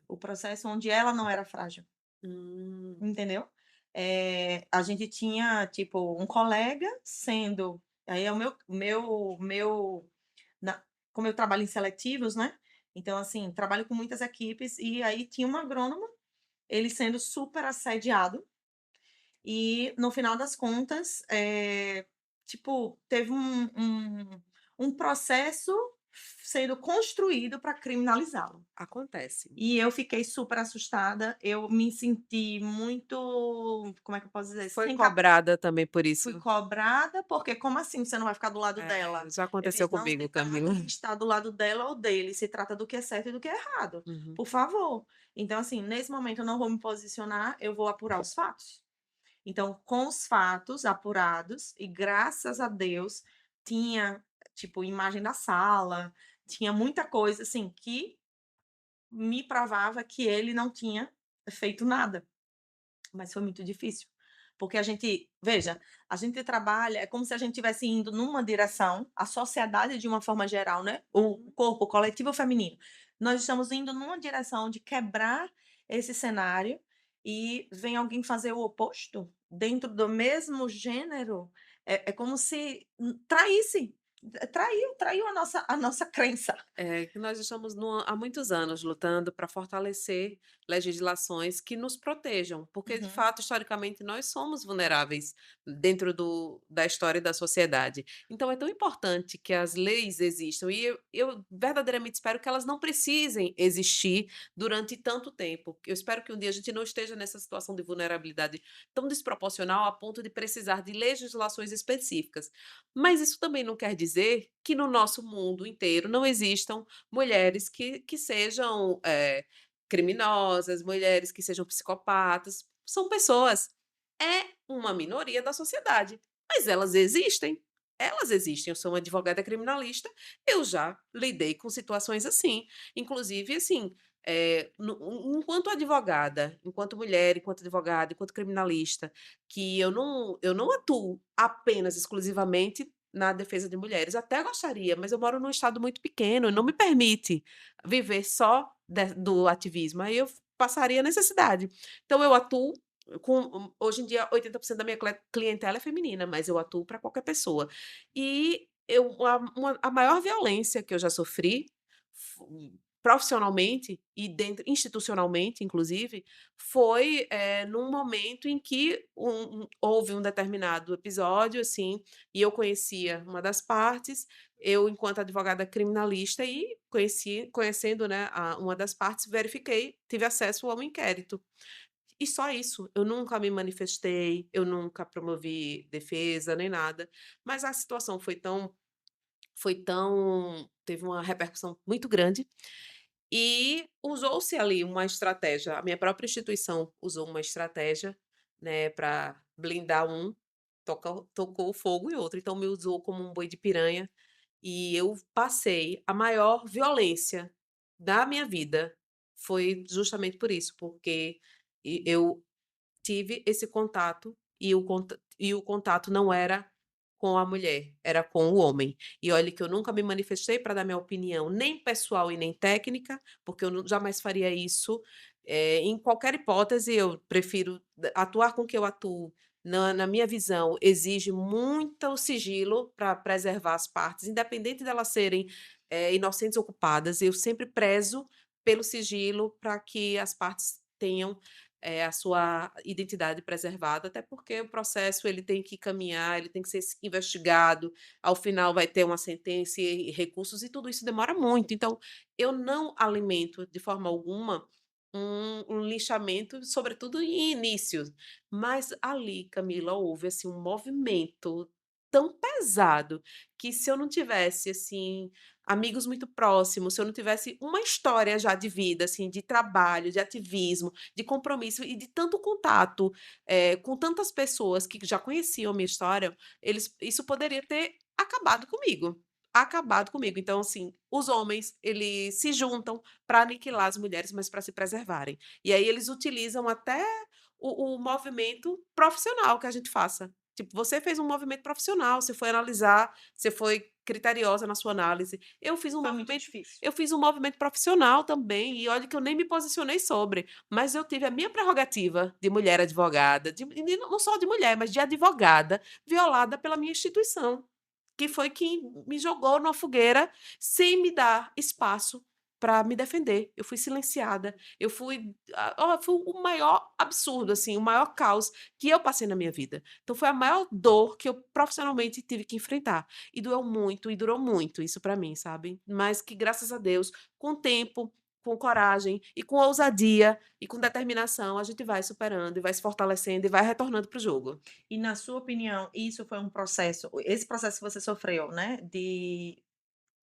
O processo onde ela não era frágil. Hum, Entendeu? A gente tinha, tipo, um colega sendo aí é o meu na como eu trabalho em seletivos, né, então, assim, trabalho com muitas equipes, e aí tinha um agrônomo, ele sendo super assediado, e no final das contas, tipo, teve um processo sendo construído para criminalizá-lo. acontece. E eu fiquei super assustada, eu me senti muito, como é que eu posso dizer? Foi Sem cap cobrada também por Fui isso? cobrada, porque como assim você não vai ficar do lado É, dela? já Eu aconteceu fiz: "Não comigo, se Camila. trata de estar do lado dela ou dele, se trata do que é certo e do que é errado, Uhum. por favor". Então, assim, nesse momento eu não vou me posicionar, eu vou apurar os fatos. Então, com os fatos apurados, e graças a Deus, tinha, tipo, imagem da sala, tinha muita coisa, assim, que me provava que ele não tinha feito nada, mas foi muito difícil, porque a gente veja, a gente trabalha é como se a gente estivesse indo numa direção, a sociedade de uma forma geral, né, o corpo, o coletivo feminino, nós estamos indo numa direção de quebrar esse cenário e vem alguém fazer o oposto, dentro do mesmo gênero, é como se traísse, traiu a nossa crença. É, que nós estamos há muitos anos lutando para fortalecer legislações que nos protejam, porque de Uhum, fato, historicamente, nós somos vulneráveis dentro da história da sociedade. Então é tão importante que as leis existam e eu verdadeiramente espero que elas não precisem existir durante tanto tempo. Eu espero que um dia a gente não esteja nessa situação de vulnerabilidade tão desproporcional a ponto de precisar de legislações específicas. Mas isso também não quer dizer que no nosso mundo inteiro não existam mulheres que sejam, criminosas, mulheres que sejam psicopatas. São pessoas. É uma minoria da sociedade, mas elas existem. Elas existem. Eu sou uma advogada criminalista, eu já lidei com situações assim. Inclusive, assim, enquanto advogada, enquanto mulher, enquanto advogada, enquanto criminalista, que eu não atuo apenas, exclusivamente na defesa de mulheres. Até gostaria, mas eu moro num estado muito pequeno, não me permite viver só do ativismo. Aí eu passaria necessidade. Então eu atuo hoje em dia 80% da minha clientela é feminina, mas eu atuo para qualquer pessoa. E a maior violência que eu já sofri profissionalmente e institucionalmente, inclusive, foi, num momento em que houve um determinado episódio, assim, e eu conhecia uma das partes, eu, enquanto advogada criminalista e conhecendo, né, uma das partes, verifiquei, tive acesso ao inquérito. E só isso, eu nunca me manifestei, eu nunca promovi defesa nem nada, mas a situação teve uma repercussão muito grande e usou-se ali uma estratégia, a minha própria instituição usou uma estratégia, né, para blindar tocou o fogo em outro, então me usou como um boi de piranha, e eu passei a maior violência da minha vida, foi justamente por isso, porque eu tive esse contato e o contato não era com a mulher, era com o homem. E olhe que eu nunca me manifestei para dar minha opinião, nem pessoal e nem técnica, porque eu jamais faria isso. Em qualquer hipótese, eu prefiro atuar com o que eu atuo. Na minha visão, exige muito sigilo para preservar as partes, independente delas serem inocentes ou culpadas. Eu sempre prezo pelo sigilo para que as partes tenham a sua identidade preservada, até porque o processo ele tem que caminhar, ele tem que ser investigado, ao final vai ter uma sentença e recursos, e tudo isso demora muito. Então, eu não alimento de forma alguma um lixamento, sobretudo em início. Mas ali, Camila, houve assim, um movimento tão pesado que se eu não tivesse assim amigos muito próximos, se eu não tivesse uma história já de vida, assim, de trabalho, de ativismo, de compromisso e de tanto contato, com tantas pessoas que já conheciam a minha história, isso poderia ter acabado comigo. Acabado comigo. Então, assim, os homens, eles se juntam para aniquilar as mulheres, mas para se preservarem. E aí eles utilizam até o movimento profissional que a gente faça. Tipo, você fez um movimento profissional, você foi analisar, você foi criteriosa na sua análise. Foi muito difícil. Eu fiz um movimento profissional também, e olha que eu nem me posicionei sobre, mas eu tive a minha prerrogativa de mulher advogada, e não só de mulher, mas de advogada, violada pela minha instituição, que foi quem me jogou numa fogueira sem me dar espaço para me defender. Eu fui silenciada. Foi o maior absurdo, assim, o maior caos que eu passei na minha vida. Então foi a maior dor que eu profissionalmente tive que enfrentar. E doeu muito, e durou muito isso para mim, sabe? Mas que, graças a Deus, com o tempo, com coragem e com ousadia e com determinação, a gente vai superando e vai se fortalecendo e vai retornando para o jogo. E na sua opinião, isso foi um processo esse processo que você sofreu, né, de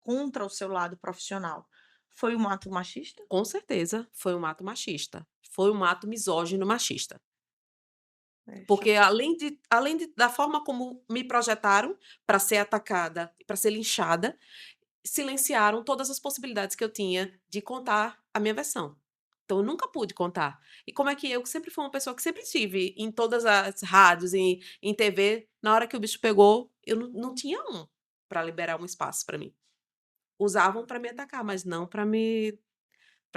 contra o seu lado profissional, foi um ato machista? Com certeza, foi um ato machista. Foi um ato misógino machista. É, Porque da forma como me projetaram para ser atacada e para ser linchada, silenciaram todas as possibilidades que eu tinha de contar a minha versão. Então eu nunca pude contar. E como é que eu, que sempre fui uma pessoa que sempre estive em todas as rádios, em TV, na hora que o bicho pegou, eu não tinha para liberar um espaço para mim. Usavam para me atacar, mas não para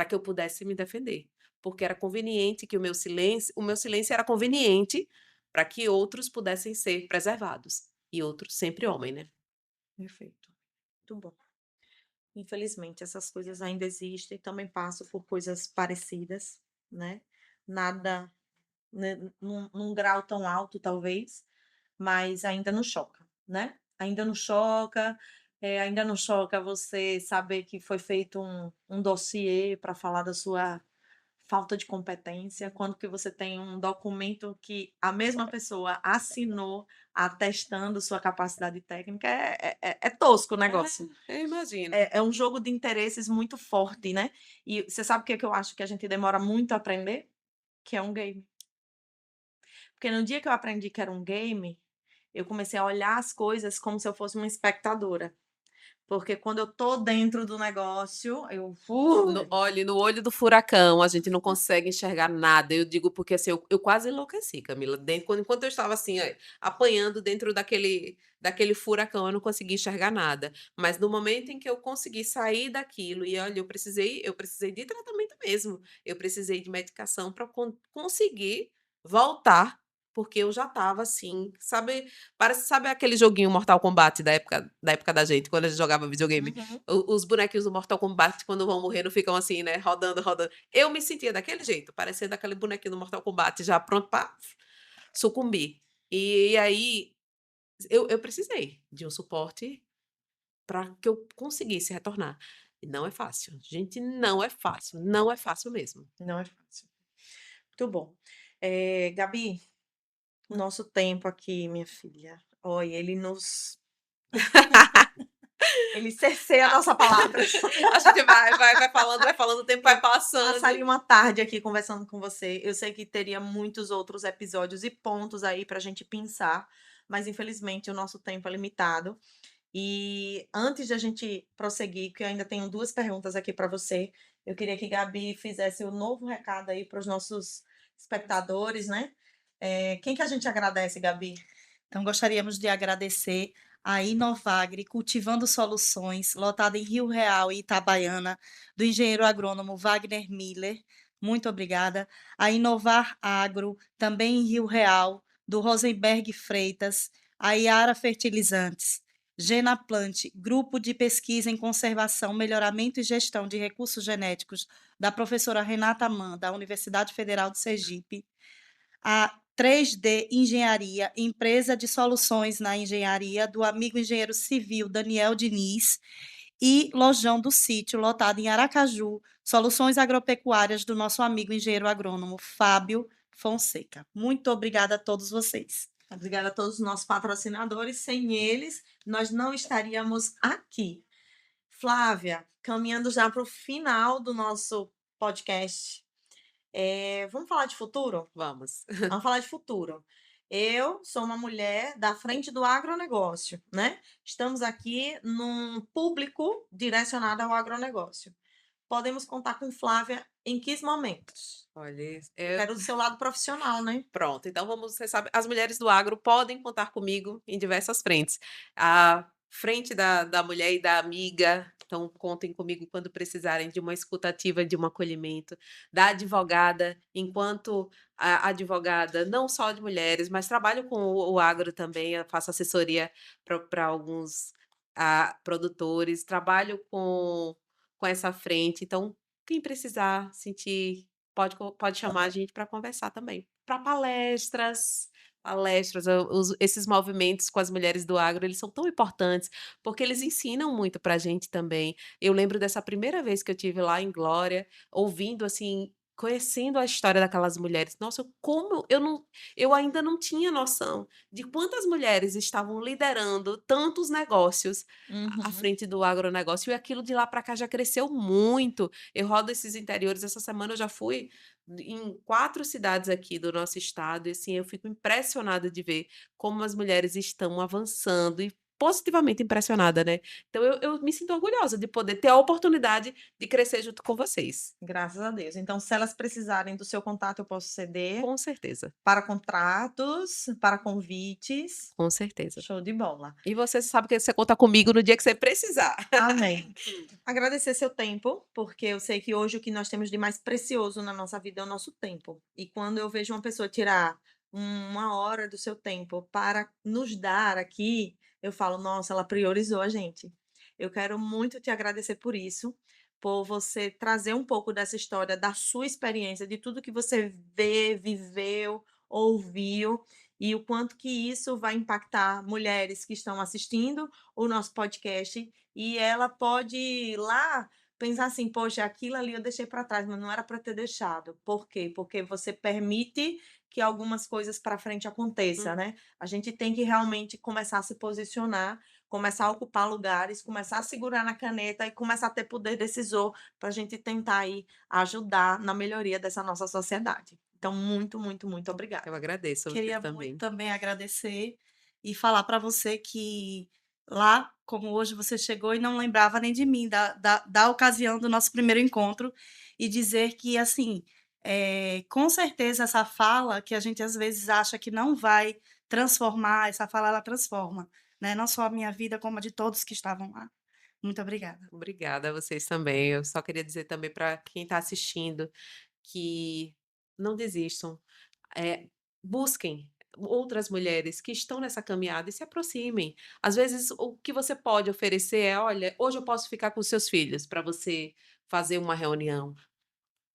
que eu pudesse me defender, porque era conveniente que o meu silêncio era conveniente para que outros pudessem ser preservados, e outros sempre homem, né. Perfeito, muito bom. Infelizmente essas coisas ainda existem, também passo por coisas parecidas, né, nada, né, num grau tão alto talvez, mas ainda não choca, né, ainda não choca você saber que foi feito um dossiê para falar da sua falta de competência, quando que você tem um documento que a mesma pessoa assinou atestando sua capacidade técnica, é tosco o negócio. Eu imagino. É um jogo de interesses muito forte, né. E você sabe o que é que eu acho que a gente demora muito a aprender? Que é um game. Porque no dia que eu aprendi que era um game, eu comecei a olhar as coisas como se eu fosse uma espectadora. porque quando eu tô dentro do negócio, Olhe, no olho do furacão, a gente não consegue enxergar nada. Eu digo porque assim, eu quase enlouqueci, Camila. Enquanto eu estava assim, ó, apanhando dentro daquele furacão, eu não conseguia enxergar nada. Mas no momento em que eu consegui sair daquilo, e olha, eu precisei de tratamento mesmo. Eu precisei de medicação para conseguir voltar, porque eu já estava assim, sabe? Sabe aquele joguinho Mortal Kombat da época da gente, quando a gente jogava videogame? Uhum. Os bonequinhos do Mortal Kombat, quando vão morrer, não ficam assim, né? Rodando, rodando. Eu me sentia daquele jeito, parecendo aquele bonequinho do Mortal Kombat, já pronto pra sucumbir. E aí, eu precisei de um suporte para que eu conseguisse retornar. E não é fácil. Gente, não é fácil. Não é fácil mesmo. Não é fácil. Muito bom. Gabi, o nosso tempo aqui, minha filha, olha, ele cerceia a nossa palavra. A gente vai falando, o tempo vai passando. Passaria uma tarde aqui conversando com você. Eu sei que teria muitos outros episódios e pontos aí pra gente pensar, mas infelizmente o nosso tempo é limitado. E antes de a gente prosseguir, que eu ainda tenho 2 perguntas aqui para você, eu queria que Gabi fizesse o novo recado aí para os nossos espectadores, né. Quem que a gente agradece, Gabi? Então, gostaríamos de agradecer a Inovagre, Cultivando Soluções, lotada em Rio Real e Itabaiana, do engenheiro agrônomo Wagner Miller. Muito obrigada. A Inovar Agro, também em Rio Real, do Rosenberg Freitas. A Iara Fertilizantes. Genaplant, Grupo de Pesquisa em Conservação, Melhoramento e Gestão de Recursos Genéticos, da professora Renata Mann, da Universidade Federal de Sergipe. A 3D Engenharia, empresa de soluções na engenharia, do amigo engenheiro civil Daniel Diniz, e Lojão do Sítio, lotado em Aracaju, soluções agropecuárias do nosso amigo engenheiro agrônomo Fábio Fonseca. Muito obrigada a todos vocês. Obrigada a todos os nossos patrocinadores, sem eles nós não estaríamos aqui. Flávia, caminhando já para o final do nosso podcast, vamos falar de futuro? Vamos. Vamos falar de futuro. Eu sou uma mulher da frente do agronegócio, né? Estamos aqui num público direcionado ao agronegócio. Podemos contar com Flávia em que momentos? Olha, Quero do seu lado profissional, né? pronto. Então você sabe, as mulheres do agro podem contar comigo em diversas frentes. A frente da mulher e da amiga, então contem comigo quando precisarem de uma escutativa, de um acolhimento. Da advogada, enquanto advogada, não só de mulheres, mas trabalho com o agro também, eu faço assessoria para alguns produtores, trabalho com essa frente. Então, quem precisar sentir, pode chamar a gente para conversar também. Para palestras, esses movimentos com as mulheres do agro, eles são tão importantes, porque eles ensinam muito para a gente também. Eu lembro dessa primeira vez que eu tive lá em Glória, ouvindo assim, conhecendo a história daquelas mulheres. Nossa, como eu ainda não tinha noção de quantas mulheres estavam liderando tantos negócios à Uhum. frente do agronegócio, e aquilo de lá para cá já cresceu muito. Eu rodo esses interiores, essa semana eu já fui em 4 cidades aqui do nosso estado, e assim, eu fico impressionada de ver como as mulheres estão avançando e positivamente impressionada, né. Então eu me sinto orgulhosa de poder ter a oportunidade de crescer junto com vocês. Graças a Deus. Então, se elas precisarem do seu contato, eu posso ceder Com certeza, para contratos, para convites. com certeza. Show de bola. E você sabe que você conta comigo no dia que você precisar. Amém. Agradecer seu tempo, porque eu sei que hoje o que nós temos de mais precioso na nossa vida é o nosso tempo. E quando eu vejo uma pessoa tirar 1 hora do seu tempo para nos dar aqui, eu falo: "Nossa, ela priorizou a gente". Eu quero muito te agradecer por isso, por você trazer um pouco dessa história, da sua experiência, de tudo que você viveu, ouviu, e o quanto que isso vai impactar mulheres que estão assistindo o nosso podcast, e ela pode ir lá pensar assim: "Poxa, aquilo ali eu deixei para trás, mas não era para ter deixado". Por quê? Porque você permite que algumas coisas para frente aconteça, Hum, né. A gente tem que realmente começar a se posicionar, começar a ocupar lugares, começar a segurar na caneta e começar a ter poder decisor para a gente tentar aí ajudar na melhoria dessa nossa sociedade. Então muito, muito, muito eu obrigada. agradeço a você Queria muito também. também agradecer e falar para você que lá como hoje você chegou e não lembrava nem de mim, da ocasião do nosso primeiro encontro, e dizer que, assim, com certeza essa fala que a gente às vezes acha que não vai transformar, essa fala ela transforma, né? Não só a minha vida, como a de todos que estavam lá. Muito obrigada. Obrigada a vocês também. Eu só queria dizer também para quem está assistindo que não desistam. Busquem outras mulheres que estão nessa caminhada e se aproximem. Às vezes, o que você pode oferecer é: olha, hoje eu posso ficar com seus filhos para você fazer uma reunião.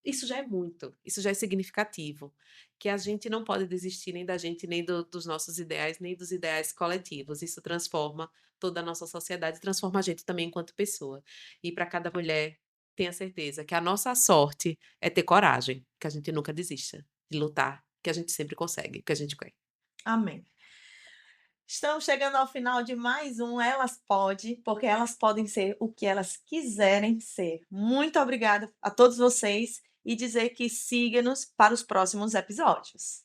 Isso já é muito, isso já é significativo, que a gente não pode desistir nem da gente, nem dos nossos ideais, nem dos ideais coletivos. Isso transforma toda a nossa sociedade, transforma a gente também enquanto pessoa. E para cada mulher, tenha certeza que a nossa sorte é ter coragem, que a gente nunca desista de lutar, que a gente sempre consegue o que a gente quer. Amém. Estamos chegando ao final de mais um Elas Pode, porque elas podem ser o que elas quiserem ser. Muito obrigada a todos vocês e dizer que siga-nos para os próximos episódios.